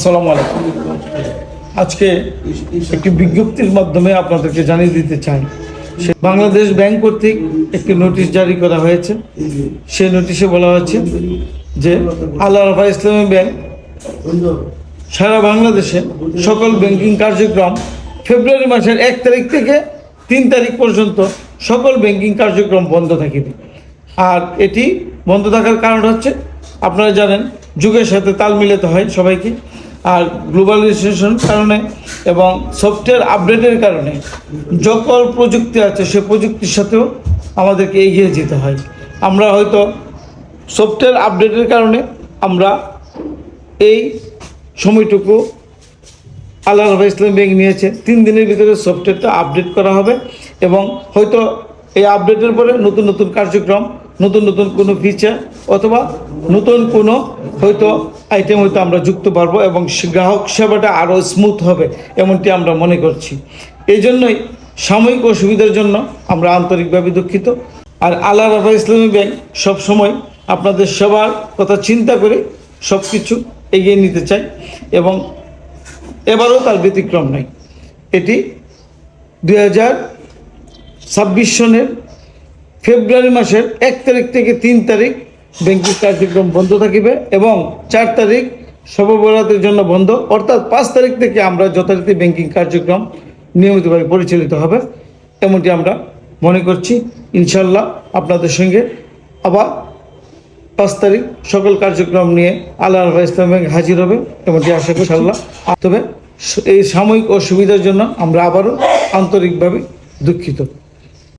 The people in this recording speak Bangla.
আসসালামু আলাইকুম। আজকে একটি বিজ্ঞপ্তির মাধ্যমে আপনাদেরকে জানিয়ে দিতে চাই, বাংলাদেশ ব্যাংক কর্তৃক একটি নোটিশ জারি করা হয়েছে। সেই নোটিশে বলা হচ্ছে যে আল আরাফাহ ইসলামী ব্যাংক সারা বাংলাদেশে সকল ব্যাংকিং কার্যক্রম ফেব্রুয়ারি মাসের 1 তারিখ থেকে 3 তারিখ পর্যন্ত সকল ব্যাংকিং কার্যক্রম বন্ধ থাকিবে। আর এটি বন্ধ থাকার কারণ হচ্ছে, আপনারা জানেন, যুগের সাথে তাল মিলাতে হয় সবাইকে। আর গ্লোবালাইজেশন কারণে এবং সফটওয়্যার আপডেটের কারণে সকল প্রযুক্তি আছে, সে প্রযুক্তির সাথেও আমাদেরকে এগিয়ে যেতে হয়। আমরা হয়তো সফটওয়্যার আপডেটের কারণে আমরা এই সময়টুকু আল আরাফাহ ইসলামী ব্যাংক নিয়েছে 3 দিনের ভিতরে সফটওয়্যারটা আপডেট করা হবে এবং হয়তো এই আপডেটের পরে নতুন নতুন কার্যক্রম, নতুন নতুন কোনো ফিচার অথবা নতুন কোনো হয়তো আইটেম হয়তো আমরা যুক্ত পারবো এবং গ্রাহক সেবাটা আরও স্মুথ হবে, এমনটি আমরা মনে করছি। এই জন্যই সাময়িক অসুবিধার জন্য আমরা আন্তরিকভাবে দুঃখিত। আর আল আরাফাহ ইসলামী ব্যাংক সবসময় আপনাদের সবার কথা চিন্তা করে সব কিছু এগিয়ে নিতে চাই এবং এবারও তার ব্যতিক্রম নাই। এটি 2026 সনের ফেব্রুয়ারি মাসের 1 তারিখ থেকে 3 তারিখ ব্যাংকিং কার্যক্রম বন্ধ থাকিবে এবং 4 তারিখ শবে বরাতের জন্য বন্ধ, অর্থাৎ 5 তারিখ থেকে আমরা যথারীতি ব্যাংকিং কার্যক্রম নিয়মিতভাবে পরিচালিত হবে, এমনটি আমরা মনে করছি। ইনশাল্লাহ আপনাদের সঙ্গে আবার 5 তারিখ সকল কার্যক্রম নিয়ে আল আরাফাহ ইসলামী ব্যাংক হাজির হবে, এমনটি আশা করি ইনশাল্লাহ। তবে এই সাময়িক অসুবিধার জন্য আমরা আবারও আন্তরিকভাবে দুঃখিত।